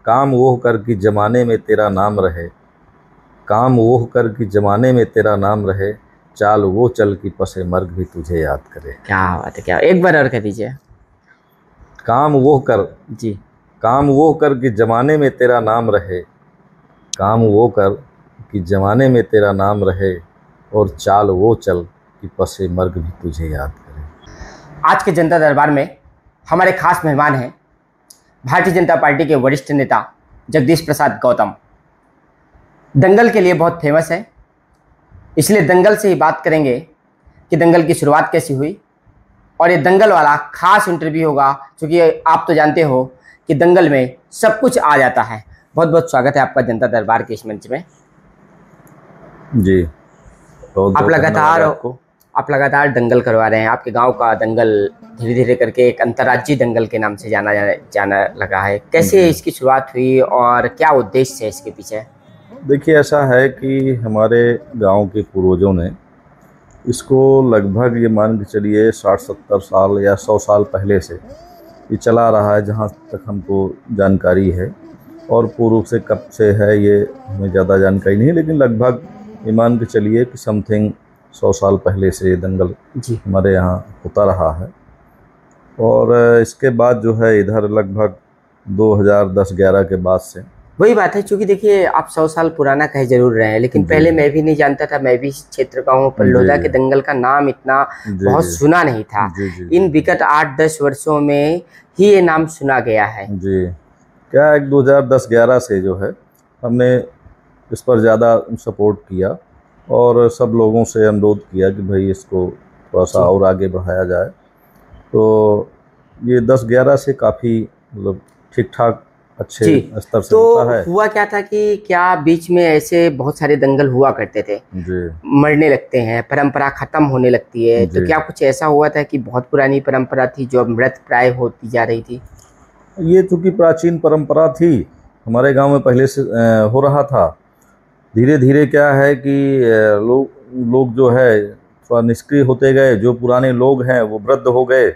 काम वो कर कि जमाने में तेरा नाम रहे, काम वो कर कि जमाने में तेरा नाम रहे, चाल वो चल कि पसे मर्ग भी तुझे याद करे। क्या बात है, क्या एक बार और कह दीजिए। काम वो कर जी। काम वो कर कि जमाने में तेरा नाम रहे, काम वो कर कि जमाने में तेरा नाम रहे, और चाल वो चल कि पसे मर्ग भी तुझे याद करे। आज के जनता दरबार में हमारे खास मेहमान हैं भारतीय जनता पार्टी के वरिष्ठ नेता जगदीश प्रसाद गौतम। दंगल के लिए बहुत फेमस है, इसलिए दंगल से ही बात करेंगे कि दंगल की शुरुआत कैसी हुई, और ये दंगल वाला खास इंटरव्यू होगा क्योंकि आप तो जानते हो कि दंगल में सब कुछ आ जाता है। बहुत बहुत स्वागत है आपका जनता दरबार के इस मंच में। जी, आप लगातार दंगल करवा रहे हैं। आपके गांव का दंगल धीरे धीरे करके एक अंतर्राज्यीय दंगल के नाम से जाना लगा है। कैसे इसकी शुरुआत हुई और क्या उद्देश्य है इसके पीछे? देखिए, ऐसा है कि हमारे गांव के पूर्वजों ने इसको लगभग ये मान के चलिए 60-70 साल या 100 साल पहले से ये चला रहा है, जहाँ तक हमको जानकारी है। और पूर्व से कब से है ये हमें ज़्यादा जानकारी नहीं है, लेकिन लगभग ये मान के चलिए कि समथिंग 100 साल पहले से ये दंगल हमारे यहाँ होता रहा है। और इसके बाद जो है इधर लगभग 2010-11 के बाद से वही बात है, क्योंकि देखिए आप 100 साल पुराना कहे जरूर रहे हैं, लेकिन पहले मैं भी नहीं जानता था। मैं भी इस क्षेत्र का हूँ, पल्लोदा के दंगल का नाम इतना बहुत सुना नहीं था। इन विगत 8-10 वर्षों में ही ये नाम सुना गया है। जी, क्या 2010-11 से जो है हमने इस पर ज़्यादा सपोर्ट किया और सब लोगों से अनुरोध किया कि भाई इसको थोड़ा सा और आगे बढ़ाया जाए। तो ये 10-11 से काफ़ी मतलब ठीक ठाक अच्छे स्तर से होता है। हुआ क्या था कि क्या बीच में ऐसे बहुत सारे दंगल हुआ करते थे, मरने लगते हैं, परंपरा खत्म होने लगती है, तो क्या कुछ ऐसा हुआ था कि बहुत पुरानी परंपरा थी जो मृत प्राय होती जा रही थी? ये चूँकि प्राचीन परंपरा थी, हमारे गांव में पहले से हो रहा था। धीरे धीरे क्या है कि लोग जो है थोड़ा निष्क्रिय होते गए। जो पुराने लोग हैं वो वृद्ध हो गए,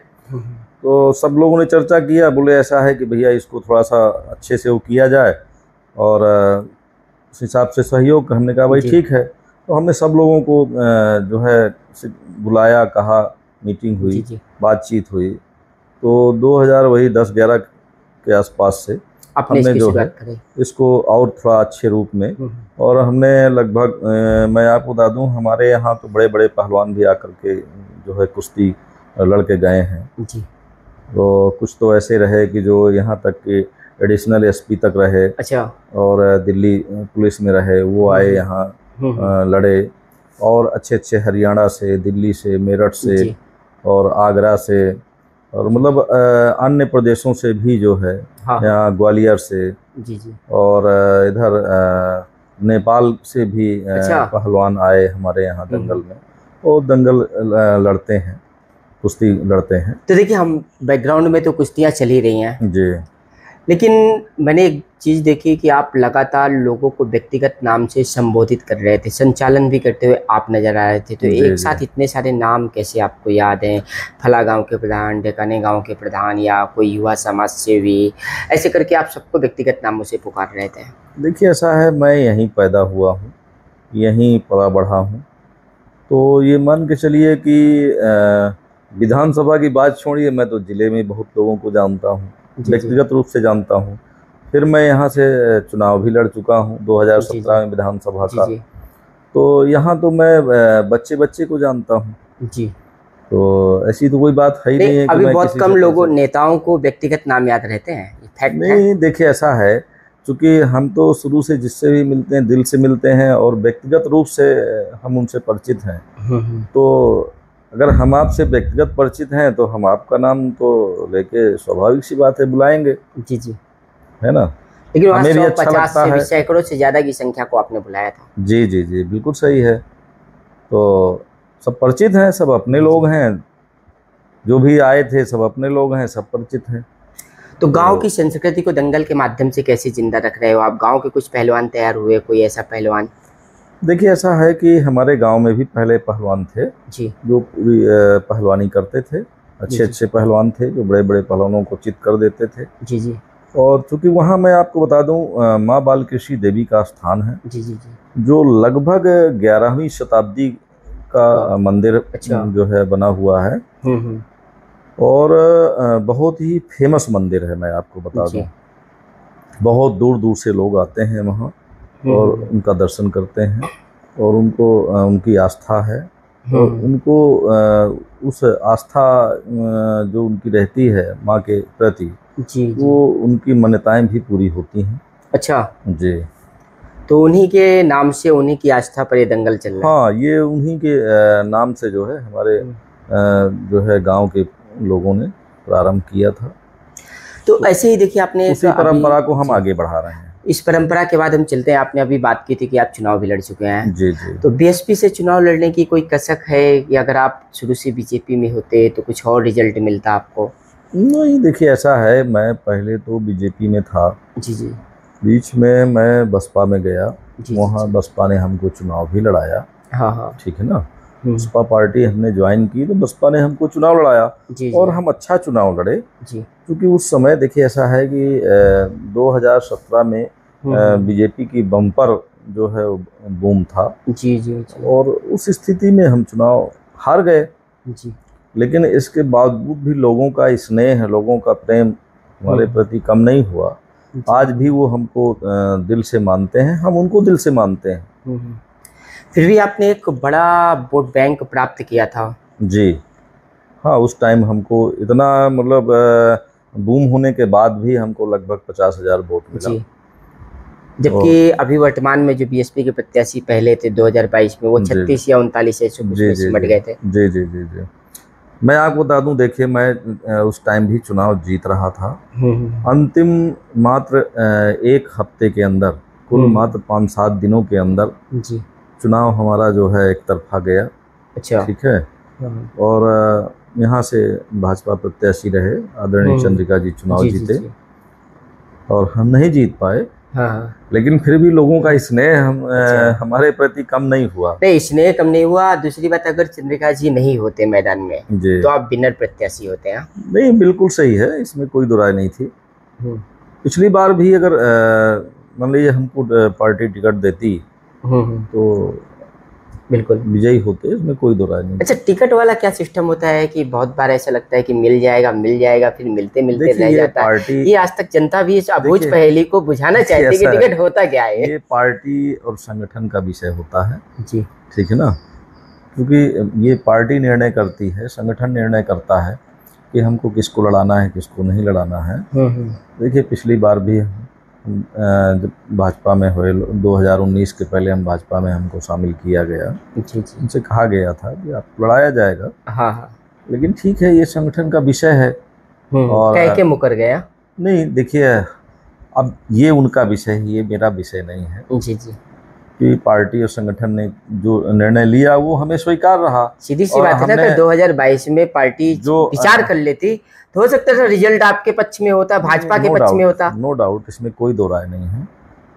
तो सब लोगों ने चर्चा किया, बोले ऐसा है कि भैया इसको थोड़ा सा अच्छे से वो किया जाए, और उस हिसाब से सहयोग। हमने कहा भाई ठीक है। तो हमने सब लोगों को जो है बुलाया, कहा, मीटिंग हुई, बातचीत हुई। तो 2010-11 के आसपास से हमने जो है इसको और थोड़ा अच्छे रूप में, और हमने लगभग मैं आपको बता दूं, हमारे यहाँ तो बड़े बड़े पहलवान भी आकर के जो है कुश्ती लड़के गए हैं। तो कुछ तो ऐसे रहे कि जो यहाँ तक कि एडिशनल एसपी तक रहे। अच्छा। और दिल्ली पुलिस में रहे, वो आए यहाँ लड़े। और अच्छे अच्छे हरियाणा से, दिल्ली से, मेरठ से और आगरा से, और मतलब अन्य प्रदेशों से भी जो है, यहाँ ग्वालियर से, और इधर नेपाल से भी पहलवान आए हमारे यहाँ दंगल में, और दंगल लड़ते हैं, कुश्ती लड़ते हैं। तो देखिए, हम बैकग्राउंड में तो कुश्तियाँ चल ही रही हैं जी, लेकिन मैंने एक चीज़ देखी कि आप लगातार लोगों को व्यक्तिगत नाम से संबोधित कर रहे थे, संचालन भी करते हुए आप नज़र आ रहे थे। तो एक साथ इतने सारे नाम कैसे आपको याद हैं? फला गांव के प्रधान, ढेकाने गांव के प्रधान, या कोई युवा समाज सेवी, ऐसे करके आप सबको व्यक्तिगत नामों से पुकार रहे थे। देखिए, ऐसा है, मैं यहीं पैदा हुआ हूँ, यहीं पला बढ़ा हूँ। तो ये मान के चलिए कि विधानसभा की बात छोड़िए, मैं तो ज़िले में बहुत लोगों को जानता हूँ, व्यक्तिगत रूप से जानता हूँ। फिर मैं यहाँ से चुनाव भी लड़ चुका हूँ 2017 में विधानसभा का। तो यहाँ तो मैं बच्चे बच्चे को जानता हूँ जी। तो ऐसी तो कोई बात है ही नहीं है कि अभी बहुत कम लोगों, नेताओं को व्यक्तिगत नाम याद रहते हैं। नहीं, देखिए ऐसा है, चूँकि हम तो शुरू से जिससे भी मिलते हैं दिल से मिलते हैं, और व्यक्तिगत रूप से हम उनसे परिचित हैं। तो अगर हम आपसे व्यक्तिगत परिचित हैं तो हम आपका नाम तो लेके स्वाभाविक सी बात है बुलाएंगे। जी, है ना। लेकिन हमें भी अच्छा लगता है। सैकड़ों से ज़्यादा की संख्या को आपने बुलाया था। जी जी जी, बिल्कुल सही है। तो सब परिचित हैं, सब अपने लोग हैं, जो भी आए थे सब अपने लोग हैं, सब परिचित हैं। तो गांव की संस्कृति को दंगल के माध्यम से कैसे जिंदा रख रहे हो आप? गांव के कुछ पहलवान तैयार हुए, कोई ऐसा पहलवान? देखिए, ऐसा है कि हमारे गांव में भी पहले पहलवान थे जी, जो पहलवानी करते थे। अच्छे अच्छे पहलवान थे जो बड़े बड़े पहलवानों को चित कर देते थे। जी जी। और चूँकि वहाँ मैं आपको बता दूँ माँ बालकृषि देवी का स्थान है, जी जी जी। जो लगभग 11वीं शताब्दी का मंदिर अच्छा। जो है बना हुआ है, हम्म। और बहुत ही फेमस मंदिर है। मैं आपको बता जी। दूं, बहुत दूर दूर से लोग आते हैं वहाँ और उनका दर्शन करते हैं, और उनको उनकी आस्था है, और उनको उस आस्था जो उनकी रहती है माँ के प्रति, जी वो उनकी मान्यताएं भी पूरी होती हैं। अच्छा, जी तो उन्हीं के नाम से, उन्हीं की आस्था पर ये दंगल चल रहा है। हाँ, ये उन्हीं के नाम से जो है हमारे जो है गांव के लोगों ने प्रारंभ किया था। तो ऐसे ही देखिए, आपने उसी परंपरा को हम आगे बढ़ा रहे हैं। इस परंपरा के बाद हम चलते हैं, आपने अभी बात की थी कि आप चुनाव भी लड़ चुके हैं। जी जी। तो बीएसपी से चुनाव लड़ने की कोई कसक है, या अगर आप शुरू से बीजेपी में होते तो कुछ और रिजल्ट मिलता आपको? नहीं, देखिए ऐसा है, मैं पहले तो बीजेपी में था। जी जी। बीच में मैं बसपा में गया, वहाँ जी। बसपा ने हमको चुनाव भी लड़ाया। हाँ हाँ। ठीक है ना, बसपा पार्टी हमने ज्वाइन की तो बसपा ने हमको चुनाव लड़ाया। जी और हम अच्छा चुनाव लड़े, जी। क्योंकि उस समय देखिए ऐसा है कि 2017 में बीजेपी की बम्पर जो है बूम था। जी जी जी। और उस स्थिति में हम चुनाव हार गए। जी। लेकिन इसके बावजूद भी लोगों का स्नेह, लोगों का प्रेम हमारे प्रति कम नहीं हुआ। आज भी वो हमको दिल से मानते हैं, हम उनको दिल से मानते हैं। फिर भी आपने एक बड़ा वोट बैंक प्राप्त किया था। जी हाँ, उस टाइम हमको इतना, मतलब बूम होने के बाद भी हमको लगभग 50,000 वोट मिला। जी। जबकि अभी वर्तमान में जो बीएसपी के प्रत्याशी पहले थे 2022 में, वो 36 या 39 ऐसे कुछ में सिमट गए थे। जी जी जी जी। मैं आपको बता दूं, देखिए मैं उस टाइम भी चुनाव जीत रहा था। अंतिम मात्र 1 हफ्ते के अंदर, कुल मात्र 5-7 दिनों के अंदर जी चुनाव हमारा जो है एक तरफा गया। अच्छा। ठीक है। और यहाँ से भाजपा प्रत्याशी रहे आदरणीय चंद्रिका जी चुनाव जीते, और हम नहीं जीत पाए। हाँ। लेकिन फिर भी लोगों का स्नेह हमारे प्रति कम नहीं हुआ। नहीं, स्नेह कम नहीं हुआ। दूसरी बात, अगर चंद्रिका जी नहीं होते मैदान में तो आप विनर प्रत्याशी होते हैं। नहीं, बिल्कुल सही है, इसमें कोई दो राय नहीं थी। पिछली बार भी अगर मान लीजिए हमको पार्टी टिकट देती तो बिल्कुल विजयी होते, इसमें कोई दो राय नहीं। अच्छा, टिकट वाला क्या सिस्टम होता है कि बहुत बार ऐसा लगता है कि मिल जाएगा फिर मिलते रह जाता है। ये आज तक जनता भी इस अबूझ पहेली को बुझाना चाहती है कि टिकट होता क्या है। ये पार्टी और संगठन का विषय होता है। जी ठीक है ना, क्योंकि ये पार्टी निर्णय करती है, संगठन निर्णय करता है कि हमको किसको लड़ाना है, किसको नहीं लड़ाना है। देखिए पिछली बार भी जब भाजपा में हुए 2019 के पहले हम भाजपा में हमको शामिल किया गया। जी। उनसे कहा गया था कि आप लड़ाया जाएगा। हाँ। लेकिन ठीक है, ये संगठन का विषय है। और कह के मुकर गया। नहीं, देखिए अब ये उनका विषय है, ये मेरा विषय नहीं है। जी जी। कि पार्टी और संगठन ने जो निर्णय लिया वो हमें स्वीकार रहा। सीधी सी बात है ना, अगर 2022 में पार्टी जो विचार कर लेती तो हो सकता था रिजल्ट आपके पक्ष में होता, भाजपा के पक्ष में होता। नो डाउट, इसमें कोई दो राय नहीं है।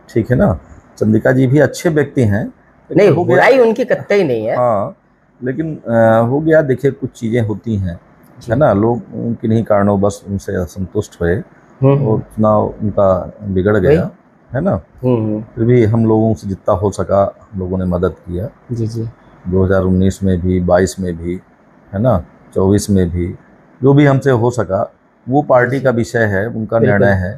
ठीक है ना, चंद्रिका जी भी अच्छे व्यक्ति हैं, नहीं बुराई उनकी कतई नहीं है। हाँ, लेकिन हो गया। देखिए कुछ चीज़ें होती हैं, है ना, लोग किन्हीं कारणों बस उनसे असंतुष्ट हुए और चुनाव उनका बिगड़ गया, है ना। फिर भी हम लोगों से जितना हो सका हम लोगों ने मदद किया। जी जी। 2019 में भी, 22 में भी, है ना, 24 में भी, जो भी हमसे हो सका। वो पार्टी का विषय है, उनका निर्णय है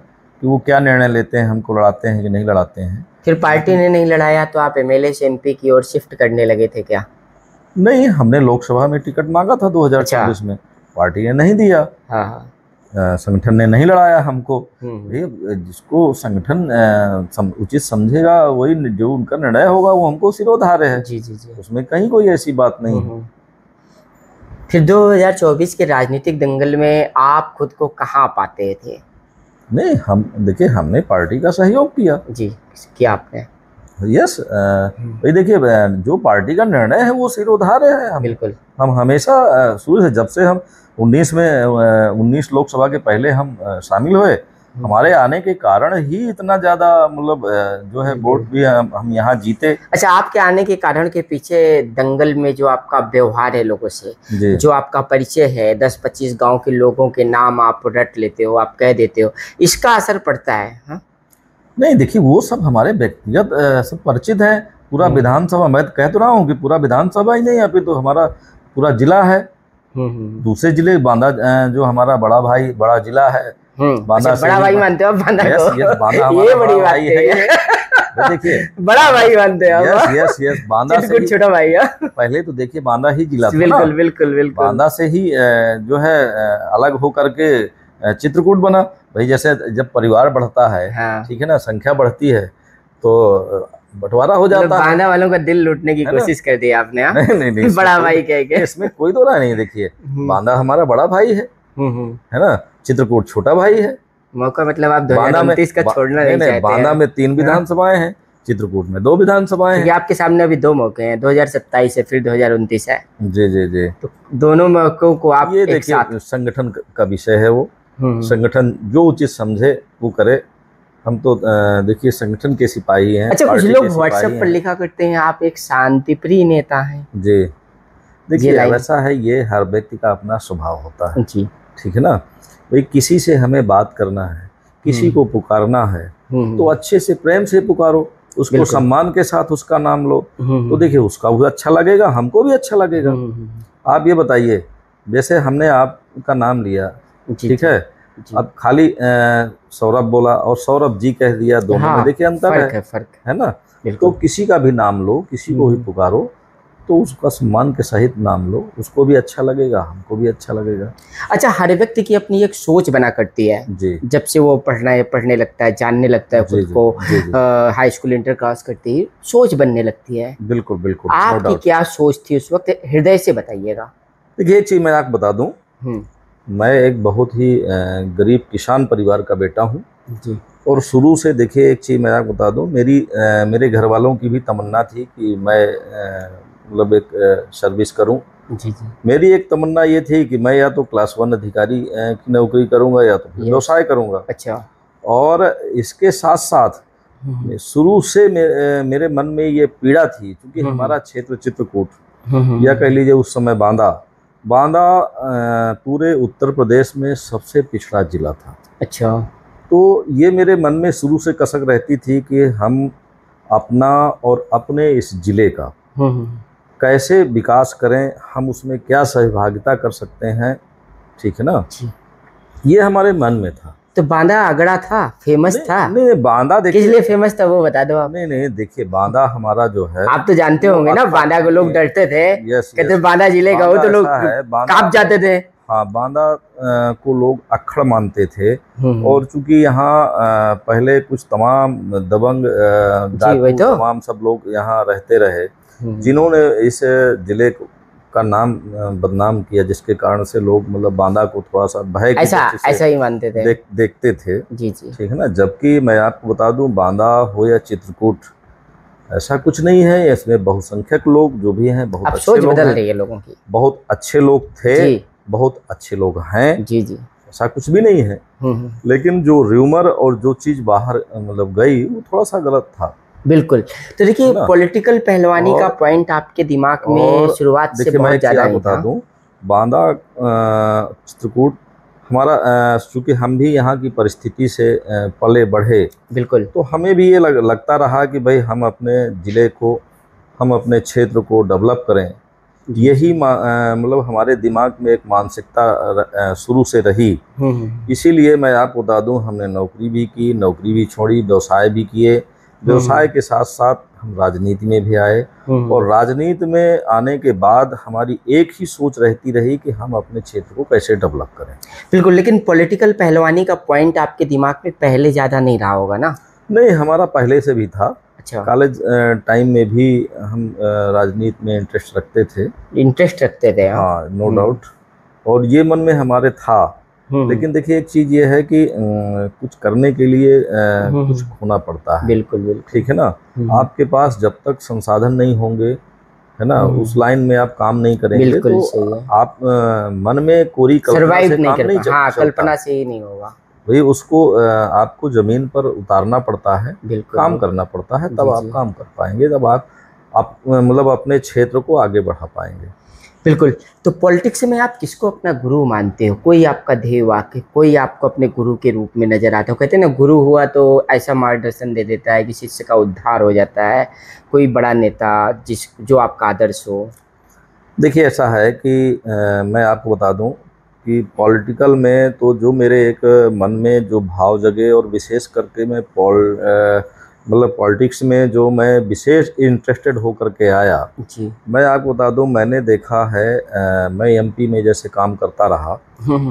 कि वो क्या निर्णय लेते हैं, हमको लड़ाते हैं कि नहीं लड़ाते हैं। फिर पार्टी ने नहीं लड़ाया तो आप एमएलए से एमपी की ओर शिफ्ट करने लगे थे क्या? नहीं, हमने लोकसभा में टिकट मांगा था 2024 में, पार्टी ने नहीं दिया। हाँ। संगठन ने नहीं लड़ाया हमको। जिसको संगठन उचित समझेगा, वही जो उनका निर्णय होगा वो हमको सिरोधार्य है। जी जी जी। उसमें कहीं कोई ऐसी बात नहीं है। फिर 2024 के राजनीतिक दंगल में आप खुद को कहाँ पाते थे? नहीं, हम देखिए, हमने पार्टी का सहयोग किया। जी, किया आपने। यस, भाई देखिए, जो पार्टी का निर्णय है वो सिरोधार्य है। बिल्कुल। हम हमेशा शुरू से, जब से हम 19 लोकसभा के पहले हम शामिल हुए, हमारे आने के कारण ही इतना ज्यादा मतलब जो है वोट भी हम यहाँ जीते। अच्छा, आपके आने के कारण के पीछे दंगल में जो आपका व्यवहार है लोगों से, जो आपका परिचय है, 10-25 गांव के लोगों के नाम आप रट लेते हो, आप कह देते हो, इसका असर पड़ता है? हाँ, नहीं देखिए, वो सब हमारे व्यक्तिगत सब परिचित है। पूरा विधानसभा, मैं तो कह तो रहा हूँ कि पूरा विधानसभा ही नहीं, यहाँ पे तो हमारा पूरा जिला है। दूसरे जिले बांदा जो हमारा बड़ा भाई, बड़ा जिला है बांदा। बड़ा भाई मानते हो बांदा को? बांदा ये बड़ी बात है। देखिए, बड़ा भाई मानते हो? यस बांदा से छोटा भाई है। पहले तो देखिए बांदा ही जिला था। बिल्कुल बिल्कुल बिल्कुल। बांदा से ही जो है अलग होकर के चित्रकूट बना। भाई जैसे जब परिवार बढ़ता है, हाँ। ठीक है ना, संख्या बढ़ती है तो बंटवारा हो जाता है। बांदा वालों का दिल लूटने की कोशिश कर दी आपने। नहीं, बड़ा भाई कह के इसमें कोई दो राय नहीं। देखिए, बांदा हमारा बड़ा भाई है ना, चित्रकूट छोटा भाई है। मौका मतलब आप 2029 का छोड़ना नहीं चाहते? बांदा में 3 विधानसभाएं हैं, चित्रकूट में 2 विधानसभाएं हैं। आपके सामने अभी 2 मौके हैं, 2027 है, फिर 2029 है। जी। तो दोनों मौकों को आप ये देखिए, संगठन का विषय है वो। संगठन जो उचित समझे वो करे। हम तो देखिए संगठन के सिपाही हैं। अच्छा, कुछ लोग व्हाट्सएप पर लिखा करते हैं आप एक शांतिप्रिय नेता हैं। जी, देखिए वैसा है, ये हर व्यक्ति का अपना स्वभाव होता है जी, ठीक है ना। भाई किसी से हमें बात करना है, किसी को पुकारना है तो अच्छे से प्रेम से पुकारो, उसको सम्मान के साथ उसका नाम लो, तो देखिए उसका भी अच्छा लगेगा, हमको भी अच्छा लगेगा। आप ये बताइए, जैसे हमने आपका नाम लिया, ठीक है, अब खाली सौरभ बोला और सौरभ जी कह दिया, दोनों में देखिए अंतर है ना। तो किसी का भी नाम लो, किसी को भी पुकारो तो उसका सम्मान के सहित नाम लो, उसको भी अच्छा लगेगा, हमको भी अच्छा लगेगा। अच्छा, हर व्यक्ति की अपनी एक सोच बना करती है जी। जब से वो पढ़ने लगता है, जानने लगता है खुद को, हाई स्कूल इंटर क्रॉस करती है, सोच बनने लगती है। बिल्कुल बिल्कुल। आपकी क्या सोच थी उस वक्त, हृदय से बताइएगा। देखिए एक चीज मैं आपको बता दूं, मैं एक बहुत ही गरीब किसान परिवार का बेटा हूँ जी। और शुरू से देखिए एक चीज़ मैं आपको बता दूँ, मेरे घर वालों की भी तमन्ना थी कि मैं मतलब एक सर्विस करूं जी। मेरी एक तमन्ना ये थी कि मैं या तो क्लास 1 अधिकारी की नौकरी करूंगा या तो फिर व्यवसाय करूंगा। अच्छा। और इसके साथ साथ शुरू से मेरे मन में ये पीड़ा थी, क्योंकि हमारा क्षेत्र चित्रकूट या कह लीजिए उस समय बांदा पूरे उत्तर प्रदेश में सबसे पिछड़ा जिला था। अच्छा। तो ये मेरे मन में शुरू से कसक रहती थी कि हम अपना और अपने इस जिले का कैसे विकास करें, हम उसमें क्या सहभागिता कर सकते हैं, ठीक है ना। ये हमारे मन में था। तो बांदा अगड़ा था, फेमस था? नहीं, बांदा देखिए किस लिए फेमस था वो बता दो आप। नहीं देखिए, बांदा हमारा जो है, आप तो जानते होंगे ना, बांदा को लोग डरते थे, कहते बांदा जिले का हो तो लोग कांप जाते थे। हाँ, बांदा को लोग अक्खड़ मानते थे। और चूंकि यहाँ पहले कुछ तमाम दबंग तमाम सब लोग यहाँ रहते रहे, जिन्होंने इस जिले का नाम बदनाम किया, जिसके कारण से लोग मतलब बांदा को थोड़ा सा भय की ऐसा ही मानते थे, देखते थे जी जी, ठीक है ना। जबकि मैं आपको बता दूं, बांदा हो या चित्रकूट, ऐसा कुछ नहीं है। इसमें बहुसंख्यक लोग जो भी हैं, बहुत अच्छे लोग बदल रही है लोगों की, बहुत अच्छे लोग थे, बहुत अच्छे लोग हैं जी जी, ऐसा कुछ भी नहीं है। लेकिन जो र्यूमर और जो चीज बाहर मतलब गई, वो थोड़ा सा गलत था। बिल्कुल। तो देखिए, पॉलिटिकल पहलवानी का पॉइंट आपके दिमाग में शुरुआत से बहुत ज्यादा बता दूं, बांदा चित्रकूट हमारा, चूंकि हम भी यहाँ की परिस्थिति से पले बढ़े, बिल्कुल, तो हमें भी ये लगता रहा कि भाई हम अपने ज़िले को, हम अपने क्षेत्र को डेवलप करें। यही मतलब हमारे दिमाग में एक मानसिकता शुरू से रही। इसीलिए मैं आपको बता दूं, हमने नौकरी भी की, नौकरी भी छोड़ी, व्यवसाय भी किए, व्यवसाय के साथ साथ हम राजनीति में भी आए। और राजनीति में आने के बाद हमारी एक ही सोच रहती रही कि हम अपने क्षेत्र को कैसे डेवलप करें। बिल्कुल। लेकिन पॉलिटिकल पहलवानी का पॉइंट आपके दिमाग में पहले ज़्यादा नहीं रहा होगा ना? नहीं, हमारा पहले से भी था। अच्छा। कॉलेज टाइम में भी हम राजनीति में इंटरेस्ट रखते थे। हाँ, नो डाउट। और ये मन में हमारे था। लेकिन देखिए, एक चीज ये है कि कुछ करने के लिए कुछ खोना पड़ता है। बिल्कुल बिल्कुल, ठीक है ना। आपके पास जब तक संसाधन नहीं होंगे, है ना, उस लाइन में आप काम नहीं करेंगे तो आप मन में कोरी कल्पना से काम नहीं चलता। कल्पना से ही नहीं होगा। भाई उसको आपको ज़मीन पर उतारना पड़ता है, बिल्कुल काम करना पड़ता है, तब जी, आप जी। काम कर पाएंगे, तब आप मतलब अपने क्षेत्र को आगे बढ़ा पाएंगे। बिल्कुल। तो पॉलिटिक्स में आप किसको अपना गुरु मानते हो? कोई आपका ध्येय वाक्य, कोई आपको अपने गुरु के रूप में नज़र आता हो? कहते हैं ना, गुरु हुआ तो ऐसा मार्गदर्शन दे देता है कि शिष्य का उद्धार हो जाता है। कोई बड़ा नेता जो आपका आदर्श हो? देखिए ऐसा है कि मैं आपको बता दूं कि पॉलिटिकल में तो जो मेरे एक मन में जो भाव जगे, और विशेष करके मैं मतलब पॉलिटिक्स में जो मैं विशेष इंटरेस्टेड होकर के आया, जी। मैं आपको बता दूं, मैंने देखा है मैं एमपी में जैसे काम करता रहा,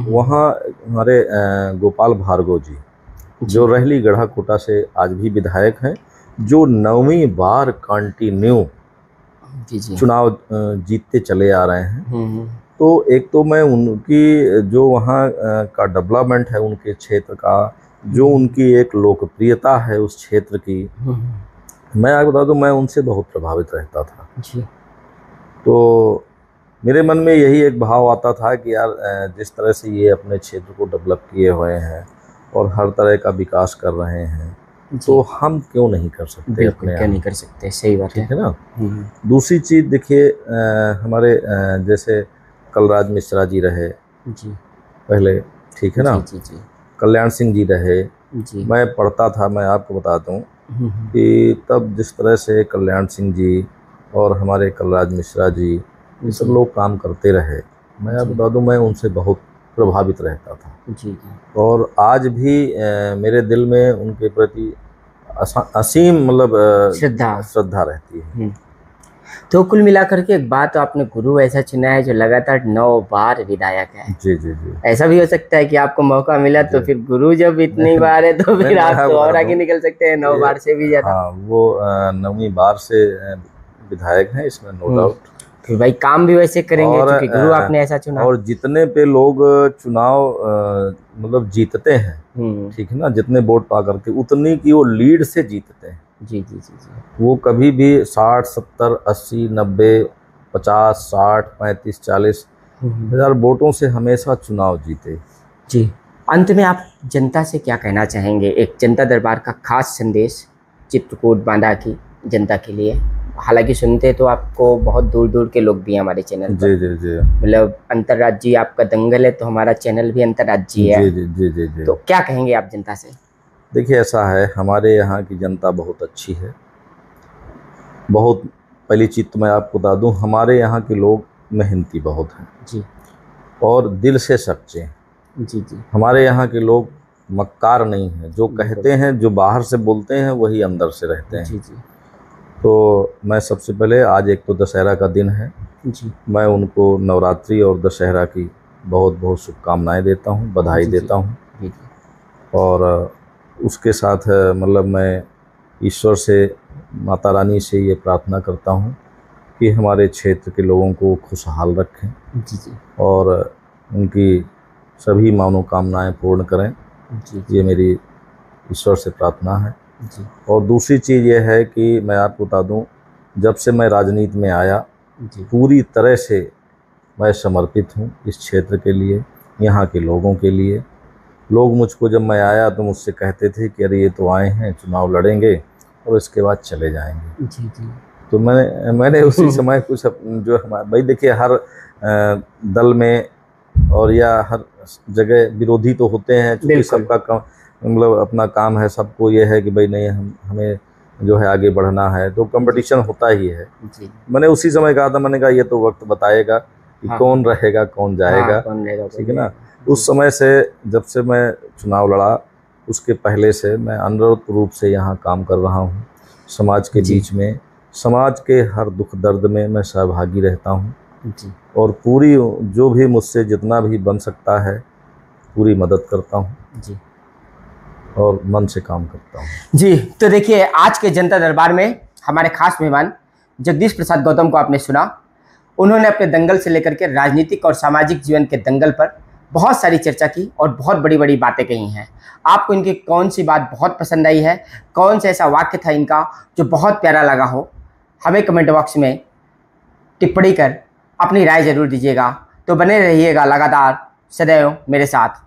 वहाँ हमारे गोपाल भार्गव जी, जो रहली गढ़ा कोटा से आज भी विधायक हैं, जो 9वीं बार कंटिन्यू जी। चुनाव जीतते चले आ रहे हैं। तो एक तो मैं उनकी जो वहाँ का डेवलपमेंट है, उनके क्षेत्र का जो उनकी एक लोकप्रियता है उस क्षेत्र की, मैं आपको बता दूं, मैं उनसे बहुत प्रभावित रहता था जी। तो मेरे मन में यही एक भाव आता था कि यार जिस तरह से ये अपने क्षेत्र को डेवलप किए हुए हैं और हर तरह का विकास कर रहे हैं, तो हम क्यों नहीं कर सकते अपने क्या नहीं कर सकते, सही बात ठीक है ना। दूसरी चीज़ देखिए, हमारे जैसे कलराज मिश्रा जी रहे जी पहले, ठीक है ना, जी। कल्याण सिंह जी रहे जी। मैं पढ़ता था, मैं आपको बता दूं कि तब जिस तरह से कल्याण सिंह जी और हमारे कलराज मिश्रा जी, ये सब लोग काम करते रहे, मैं आपको बता दूं, मैं उनसे बहुत प्रभावित रहता था जी। और आज भी मेरे दिल में उनके प्रति असीम मतलब श्रद्धा रहती है। तो कुल मिलाकर के एक बात, तो आपने गुरु ऐसा चुना है जो लगातार 9 बार विधायक है। जी जी जी। ऐसा भी हो सकता है कि आपको मौका मिला तो फिर गुरु जब इतनी बार है तो फिर आप तो और आगे निकल सकते हैं, 9 बार से भी ज्यादा। हाँ, वो 9वीं बार से विधायक हैं, इसमें नो डाउट। फिर भाई काम भी वैसे करेंगे क्योंकि गुरु आपने ऐसा चुना। और जितने पे लोग चुनाव मतलब जीतते हैं, ठीक है ना, जितने वोट पा करके उतनी की वो लीड से जीतते हैं। जी जी जी जी। वो कभी भी 60, 70, 80, 90, 50, 60, 35, 40 हजार वोटों से हमेशा चुनाव जीते। जी। अंत में आप जनता से क्या कहना चाहेंगे? एक जनता दरबार का खास संदेश चित्रकूट बांदा की जनता के लिए। हालांकि सुनते तो आपको बहुत दूर दूर के लोग भी हैं हमारे चैनल पर। जी जी जी। मतलब अंतर्राज्यीय आपका दंगल है, तो हमारा चैनल भी अंतर्राज्यीय है। जी जी जी जी जी। तो क्या कहेंगे आप जनता से? देखिए ऐसा है, हमारे यहाँ की जनता बहुत अच्छी है। बहुत पहली चीज़ तो मैं आपको बता दूँ, हमारे यहाँ के लोग मेहनती बहुत हैं जी। और दिल से सच्चे हैं। जी जी। हमारे यहाँ के लोग मक्कार नहीं हैं, जो कहते हैं, जो बाहर से बोलते हैं वही अंदर से रहते हैं। जी जी। तो मैं सबसे पहले, आज एक तो दशहरा का दिन है जी। मैं उनको नवरात्रि और दशहरा की बहुत बहुत शुभकामनाएं देता हूँ, बधाई देता हूँ। और उसके साथ मतलब मैं ईश्वर से, माता रानी से ये प्रार्थना करता हूँ कि हमारे क्षेत्र के लोगों को खुशहाल रखें जी जी। और उनकी सभी मनोकामनाएं पूर्ण करें। जी। ये मेरी ईश्वर से प्रार्थना है। जी। और दूसरी चीज़ ये है कि मैं आपको बता दूं, जब से मैं राजनीति में आया, पूरी तरह से मैं समर्पित हूं इस क्षेत्र के लिए, यहाँ के लोगों के लिए। लोग मुझको, जब मैं आया तो मुझसे कहते थे कि अरे ये तो आए हैं, चुनाव लड़ेंगे और इसके बाद चले जाएंगे। जी जी। तो मैंने उसी समय कुछ जो हमारे, भाई देखिए, हर दल में और या हर जगह विरोधी तो होते हैं, क्योंकि सबका मतलब अपना काम है, सबको ये है कि भाई नहीं, हमें जो है आगे बढ़ना है, तो कंपटीशन होता ही है। जी। मैंने उसी समय कहा था, मैंने कहा ये तो वक्त बताएगा कि कौन रहेगा कौन जाएगा, ठीक है ना। उस समय से, जब से मैं चुनाव लड़ा, उसके पहले से मैं अनवरत रूप से यहाँ काम कर रहा हूँ, समाज के बीच में, समाज के हर दुख दर्द में मैं सहभागी रहता हूँ और पूरी जो भी मुझसे जितना भी बन सकता है पूरी मदद करता हूँ जी, और मन से काम करता हूँ जी। तो देखिए, आज के जनता दरबार में हमारे खास मेहमान जगदीश प्रसाद गौतम को आपने सुना। उन्होंने अपने दंगल से लेकर के राजनीतिक और सामाजिक जीवन के दंगल पर बहुत सारी चर्चा की और बहुत बड़ी बड़ी बातें कही हैं। आपको इनकी कौन सी बात बहुत पसंद आई है, कौन सा ऐसा वाक्य था इनका जो बहुत प्यारा लगा हो, हमें कमेंट बॉक्स में टिप्पणी कर अपनी राय ज़रूर दीजिएगा। तो बने रहिएगा लगातार सदैव मेरे साथ।